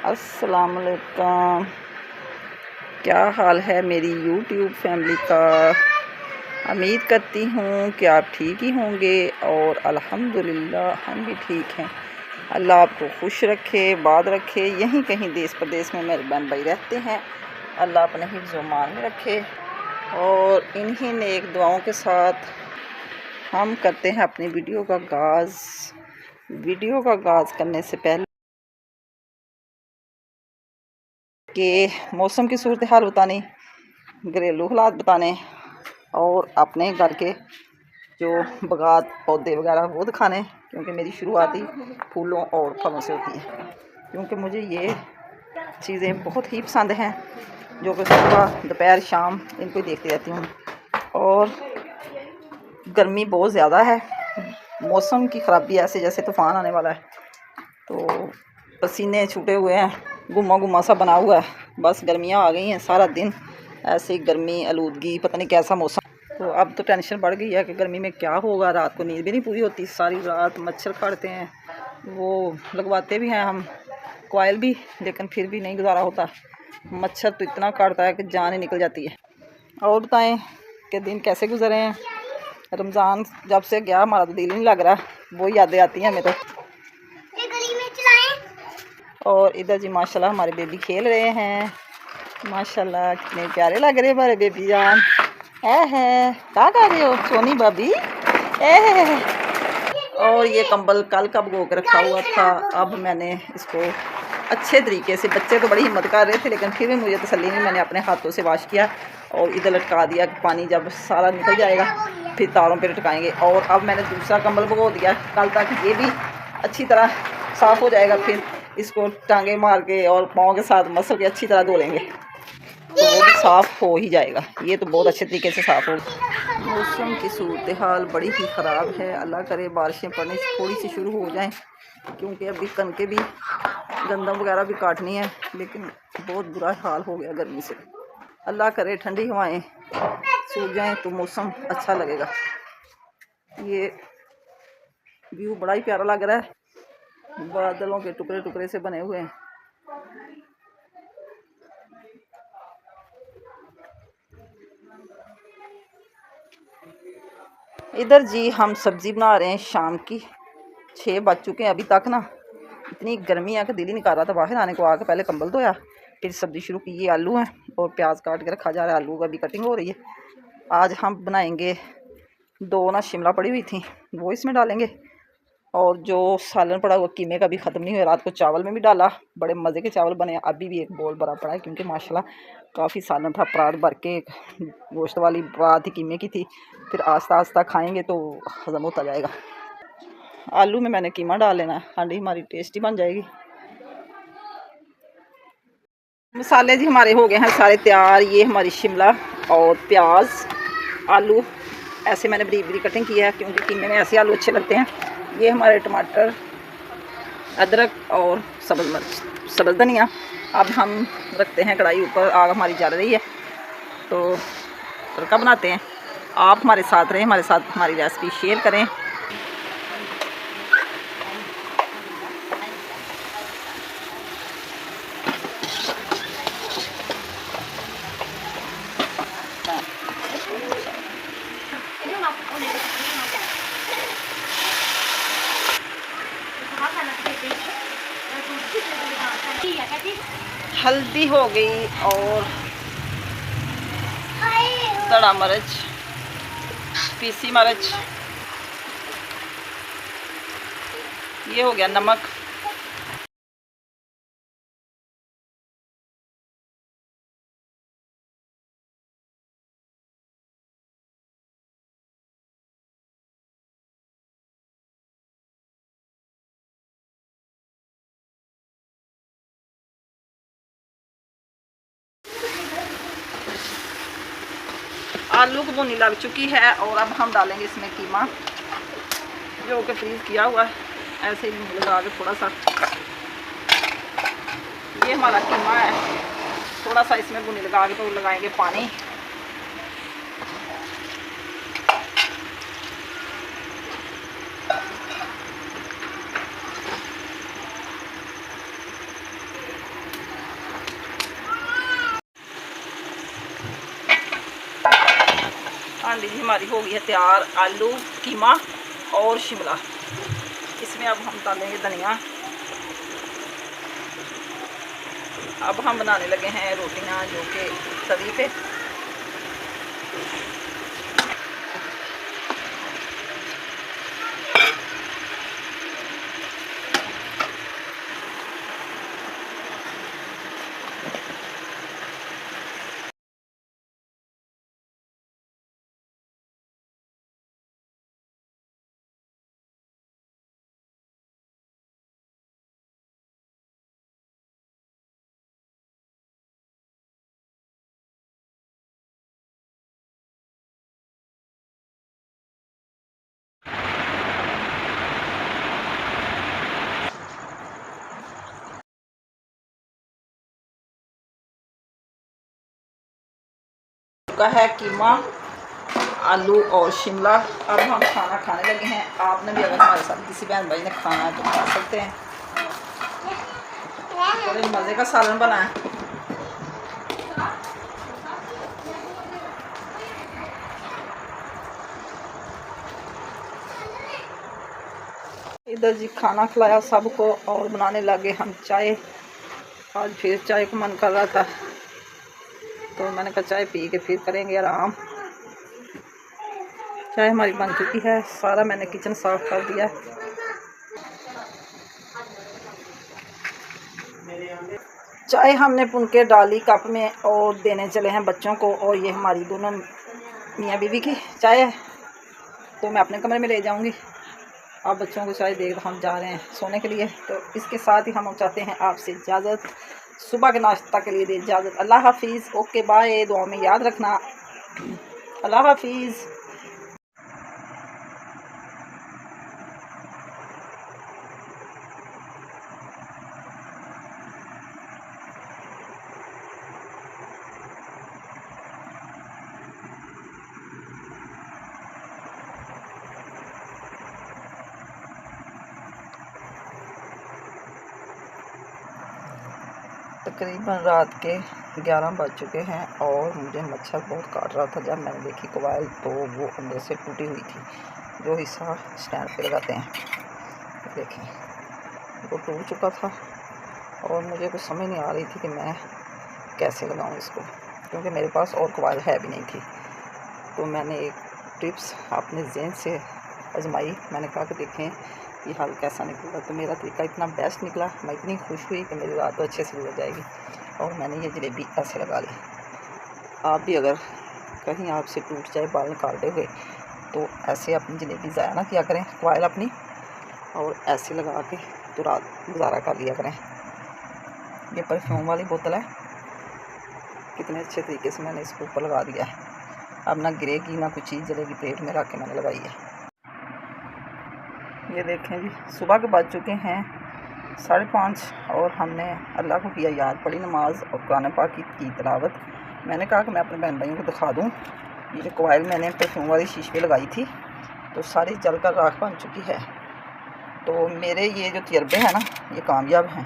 अस्सलाम वालेकुम। क्या हाल है मेरी यूट्यूब फैमिली का। उम्मीद करती हूँ कि आप ठीक ही होंगे और अल्हम्दुलिल्लाह हम भी ठीक हैं। अल्लाह आपको खुश रखे, बाद रखे। यहीं कहीं देश प्रदेश में मेरे बहन भाई रहते हैं, अल्लाह अपने हिफ्ज़ व मान में रखे। और इन्हीं नेक दुआओं के साथ हम करते हैं अपनी वीडियो का आगाज़। वीडियो का आगाज़ करने से पहले कि मौसम की सूरत हाल बताने, घरेलू हालात बताने और अपने घर के जो बगात पौधे वगैरह वो दिखाने, क्योंकि मेरी शुरुआत ही फूलों और फलों से होती है। क्योंकि मुझे ये चीज़ें बहुत ही पसंद हैं, जो कि सुबह दोपहर शाम इनको ही देखती रहती हूँ। और गर्मी बहुत ज़्यादा है, मौसम की ख़राबी ऐसे जैसे तूफ़ान आने वाला है, तो पसीने छूटे हुए हैं, गुम्मा गुम्मा सा बना हुआ है। बस गर्मियाँ आ गई हैं, सारा दिन ऐसे ही गर्मी आलूदगी, पता नहीं कैसा मौसम। तो अब तो टेंशन बढ़ गई है कि गर्मी में क्या होगा। रात को नींद भी नहीं पूरी होती, सारी रात मच्छर काटते हैं, वो लगवाते भी हैं हम कॉयल भी, लेकिन फिर भी नहीं गुजारा होता। मच्छर तो इतना काटता है कि जान ही निकल जाती है। और बताएं कि दिन कैसे गुजरे हैं। रमज़ान जब से गया हमारा तो दिल नहीं लग रहा, वो यादें आती हैं हमें तो। और इधर जी माशाल्लाह हमारे बेबी खेल रहे हैं। माशाल्लाह कितने प्यारे लग रहे हैं हमारे बेबी जान। है क्या कर रहे हो सोनी भाभी? और ये कंबल कल का भगो के रखा हुआ था, अब मैंने इसको अच्छे तरीके से, बच्चे तो बड़ी हिम्मत कर रहे थे लेकिन फिर भी मुझे तसल्ली नहीं, मैंने अपने हाथों से वाश किया और इधर लटका दिया कि पानी जब सारा निकल जाएगा फिर तारों पे लटकाएंगे। और अब मैंने दूसरा कंबल भगो दिया, कल तक ये भी अच्छी तरह साफ़ हो जाएगा। फिर इसको टांगे मार के और पाँव के साथ मसल के अच्छी तरह धो लेंगे तो वो भी साफ़ हो ही जाएगा। ये तो बहुत अच्छे तरीके से साफ़ हो। मौसम की सूरत हाल बड़ी ही ख़राब है, अल्लाह करे बारिशें पड़नी थोड़ी सी शुरू हो जाएं, क्योंकि अभी कनकें भी, गंदम वगैरह भी काटनी है, लेकिन बहुत बुरा हाल हो गया गर्मी से। अल्लाह करे ठंडी हवाएं सूख जाएं तो मौसम अच्छा लगेगा। ये व्यू बड़ा ही प्यारा लग रहा है, बादलों के टुकड़े टुकड़े से बने हुए हैं। इधर जी हम सब्ज़ी बना रहे हैं शाम की, 6 बज चुके हैं अभी तक ना। इतनी गर्मी है कि दिल ही नहीं कर रहा था बाहर आने को। आके पहले कंबल धोया, फिर सब्ज़ी शुरू की। ये आलू हैं और प्याज काट के रखा जा रहा है, आलू का भी कटिंग हो रही है। आज हम बनाएंगे 2 ना शिमला पड़ी हुई थी, वो इसमें डालेंगे। और जो सालन पड़ा हुआ कीमे का भी ख़त्म नहीं हुआ, रात को चावल में भी डाला, बड़े मज़े के चावल बने। अभी भी एक बोल भरा पड़ा है, क्योंकि माशाल्लाह काफ़ी सालन था, परात भर के गोश्त वाली परात ही कीमे की थी। फिर आस्ता आस्ता खाएंगे तो हज़म होता जाएगा। आलू में मैंने कीमा डाल लेना, हांडी हमारी टेस्टी बन जाएगी। मसाले जी हमारे हो गए हैं सारे तैयार। ये हमारी शिमला और प्याज, आलू ऐसे मैंने बरीक बरीक कटिंग की है, क्योंकि कीमे में ऐसे आलू अच्छे लगते हैं। ये हमारे टमाटर, अदरक और सब्ज़ मिर्च, सब्ज़ धनिया। अब हम रखते हैं कढ़ाई ऊपर, आग हमारी जल रही है तो तड़का बनाते हैं। आप हमारे साथ रहें, हमारे साथ हमारी रेसिपी शेयर करें। हल्दी हो गई और सड़ा मिर्च, पीसी मिर्च, ये हो गया नमक। आलू को भुनी लग चुकी है और अब हम डालेंगे इसमें कीमा, जो कि फ्रीज़ किया हुआ है। ऐसे ही लगा के थोड़ा सा, ये हमारा कीमा है, थोड़ा सा इसमें भुनी लगा के तो लगाएंगे पानी। लीजिए हमारी हो गई है तैयार आलू कीमा और शिमला। इसमें अब हम डालेंगे धनिया। अब हम बनाने लगे हैं रोटियां जो कि तवी पे। चुका है कीमा आलू और शिमला। अब हम खाना खाने लगे हैं। आपने भी अगर हमारे साथ किसी बहन भाई ने खाना है तो खा सकते हैं। बड़े मज़े का सालन बना है। इधर जी खाना खिलाया सबको और बनाने लगे हम चाय। आज फिर चाय का मन कर रहा था तो मैंने कहा चाय पी के फिर करेंगे आराम। चाय हमारी बन चुकी है। सारा मैंने किचन साफ कर दिया। चाय हमने पुन के डाली कप में और देने चले हैं बच्चों को। और ये हमारी दोनों मियाँ बीवी की चाय है तो मैं अपने कमरे में ले जाऊंगी। अब बच्चों को चाय देकर हम जा रहे हैं सोने के लिए। तो इसके साथ ही हम चाहते हैं आपसे इजाज़त। सुबह के नाश्ता के लिए दे इजाज़त। अल्लाह हाफिज़। Okay bye. दुआ में याद रखना। अल्लाह हाफिज़। तकरीबन रात के 11 बज चुके हैं और मुझे मच्छर बहुत काट रहा था। जब मैंने देखी कोयल तो वो अंदर से टूटी हुई थी। जो हिस्सा स्टैंड पे लगाते हैं देखें वो टूट चुका था और मुझे कुछ समझ नहीं आ रही थी कि मैं कैसे लगाऊं इसको, क्योंकि मेरे पास और कोयल है भी नहीं थी। तो मैंने एक टिप्स अपने ज़हन से आजमाई। मैंने कहा कि देखें ये हल कैसा निकला। तो मेरा तरीका इतना बेस्ट निकला। मैं इतनी खुश हुई कि मेरी रात तो अच्छे से गुजर जाएगी। और मैंने ये जलेबी ऐसे लगा ली। आप भी अगर कहीं आपसे टूट जाए बाल निकालते हुए तो ऐसे अपनी जलेबी ज़ाया ना किया करें कोयल अपनी, और ऐसे लगा के तो रात गुजारा कर लिया करें। ये परफ्यूम वाली बोतल है। कितने अच्छे तरीके से मैंने इसको ऊपर लगा दिया है। अब ना गिरेगी ना कुछ चीज़ जलेगी। प्लेट में रख के मैंने लगाई है। ये देखें जी सुबह के बज चुके हैं 5:30 और हमने अल्लाह को किया याद, पढ़ी नमाज और कुरान पाक की तिलावत। मैंने कहा कि मैं अपने बहन भाइयों को दिखा दूँ ये जो कोयल मैंने परफ्यूम वाली शीशे पे लगाई थी तो सारी जल कर राख बन चुकी है। तो मेरे ये जो तजर्बे हैं ना ये कामयाब हैं।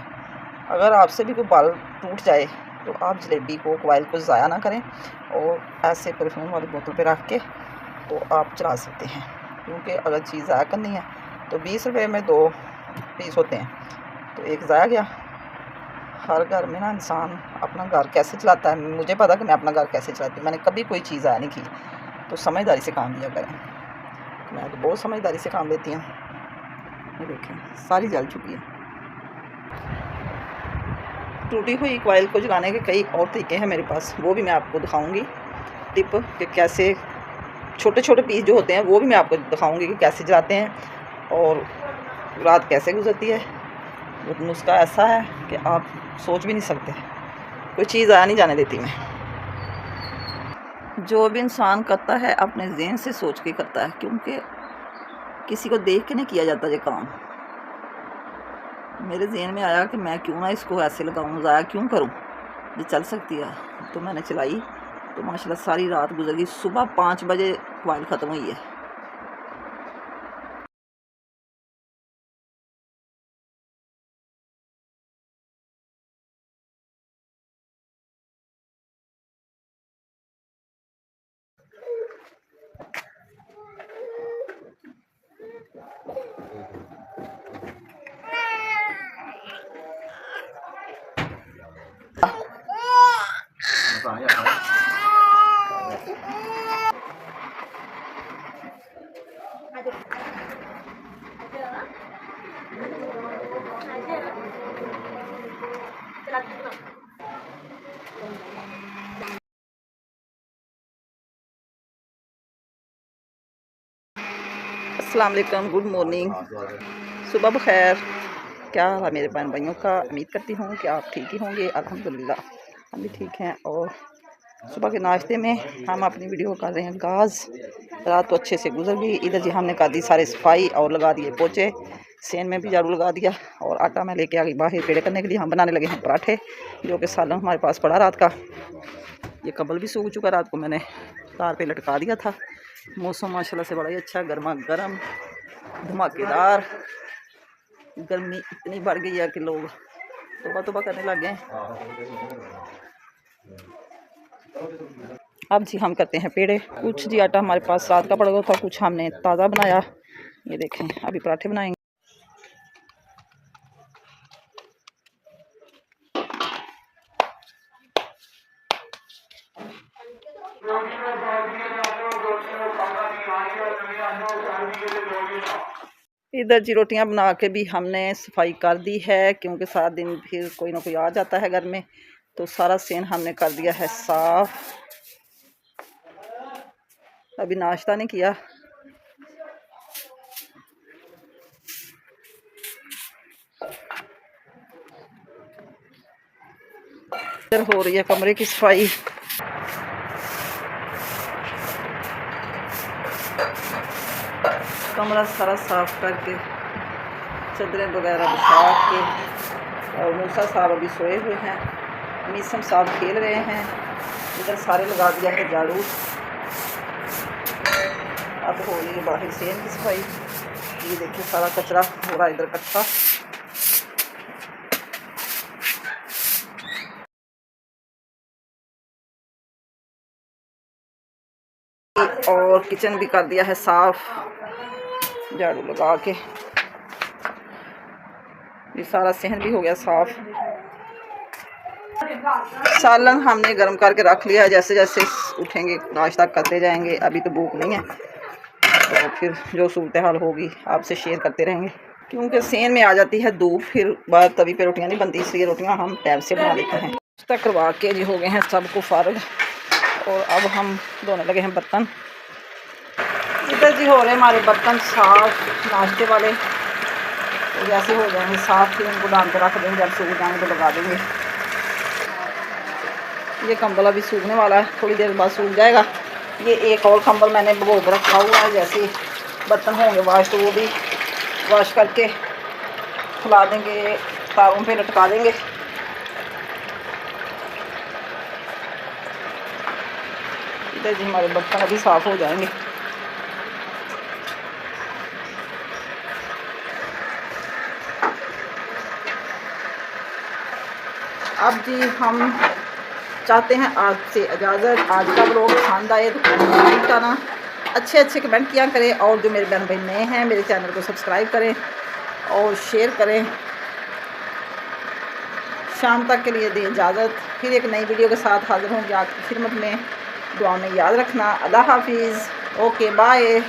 अगर आपसे भी कोई बाल टूट जाए तो आप जलेबी को कोयल को ज़ाया ना करें और ऐसे परफ्यूम वाली बोतल पे रख के तो आप चला सकते हैं। क्योंकि अगर चीज़ ज़ाया करनी है तो 20 रुपये में 2 पीस होते हैं तो एक ज़ाया गया। हर घर में ना इंसान अपना घर कैसे चलाता है, मुझे पता कि मैं अपना घर कैसे चलाती हूँ। मैंने कभी कोई चीज़ ज़ाया नहीं की। तो समझदारी से काम लिया करें। मैं तो बहुत समझदारी से काम लेती हूँ। ये देखें सारी जल चुकी है। टूटी हुई कोयल को जलाने के कई और तरीके हैं मेरे पास, वो भी मैं आपको दिखाऊंगी टिप कि कैसे छोटे छोटे पीस जो होते हैं वो भी मैं आपको दिखाऊंगी कि कैसे जलाते हैं और रात कैसे गुजरती है। वो नुस्खा ऐसा है कि आप सोच भी नहीं सकते। कोई चीज़ आया नहीं जाने देती मैं। जो भी इंसान करता है अपने ज़हन से सोच के करता है, क्योंकि किसी को देख के नहीं किया जाता ये काम। मेरे ज़हन में आया कि मैं क्यों ना इसको ऐसे लगाऊं, ज़ाया क्यों करूं, ये चल सकती है। तो मैंने चलाई तो माशाल्लाह सारी रात गुजर गई। सुबह 5 बजे कोयल ख़त्म हुई है। अस्सलाम वालेकुम, गुड मॉर्निंग, सुबह बखैर। क्या हाल है मेरे बहन भाइयों का? उम्मीद करती हूँ कि आप ठीक ही होंगे। अल्हम्दुलिल्लाह हम भी ठीक हैं। और सुबह के नाश्ते में हम अपनी वीडियो कर रहे हैं गाज। रात तो अच्छे से गुजर गई। इधर जी हमने कर दी सारे सफाई और लगा दिए पोचे। सेन में भी झाड़ू लगा दिया और आटा मैं लेके आ गई बाहर पेड़े करने के लिए। हम बनाने लगे हैं पराठे, जो कि सालन हमारे पास पड़ा रात का। ये कंबल भी सूख चुका, रात को मैंने तार पे लटका दिया था। मौसम माशाल्लाह से बड़ा ही अच्छा, गर्मा गर्म धमाकेदार। गर्मी इतनी बढ़ गई है कि लोग तौबा तौबा करने लग गए। अब जी हम करते हैं पेड़े। कुछ जी आटा हमारे पास रात का पड़ा हुआ था, कुछ हमने ताज़ा बनाया। ये देखें, अभी पराठे बनाएंगे। इधर जी रोटियां बना के भी हमने सफाई कर दी है, क्योंकि सारा दिन फिर कोई ना कोई आ जाता है घर में, तो सारा सेन हमने कर दिया है साफ। अभी नाश्ता नहीं किया। इधर हो रही है कमरे की सफाई। कमरा सारा साफ करके चादरें वगैरह बिछा के, और मूसा साहब अभी सोए हुए हैं, मीसम साहब खेल रहे हैं। इधर सारे लगा दिया है झाड़ू। अब हो रही है बाहर सेन की सफाई। ये देखिए सारा कचरा हो रहा है इधर इकट्ठा। और किचन भी कर दिया है साफ झाड़ू लगा के। ये सारा सहन भी हो गया साफ। सालन हमने गर्म करके रख लिया है, जैसे जैसे उठेंगे नाश्ता करते जाएंगे। अभी तो भूख नहीं है, तो फिर जो सूरत हाल होगी आपसे शेयर करते रहेंगे। क्योंकि सेन में आ जाती है धूप, फिर बाद तभी पे रोटियां नहीं बनती, इसलिए रोटियां हम टाइम से बना लेते हैं। नाश्ता करवा के जी हो गए हैं सबको फारग, और अब हम धोने लगे हैं बर्तन। इधर जी हो रहे हमारे बर्तन साफ नाश्ते वाले, तो जैसे हो जाएंगे साफ फिर उनको डाल के रख देंगे। जब सूख जाएंगे तो लगा देंगे। ये कंबल अभी सूखने वाला है, थोड़ी देर बाद सूख जाएगा। ये एक और कंबल मैंने भिगो के रखा हुआ है, जैसे बर्तन होंगे वाश तो वो भी वाश करके खुला देंगे, तारों पे लटका देंगे। इधर जी हमारे बर्तन अभी साफ हो जाएंगे। अब जी हम चाहते हैं आज से इजाज़त। आज का व्लॉग पसंद आए तो कमेंट करना, अच्छे कमेंट किया करें, और जो मेरे बहन भाई नए हैं मेरे चैनल को सब्सक्राइब करें और शेयर करें। शाम तक के लिए दें इजाज़त, फिर एक नई वीडियो के साथ हाजिर होंगे आपकी खिदमत में। दुआ में याद रखना। अल्लाह हाफिज़। Okay bye.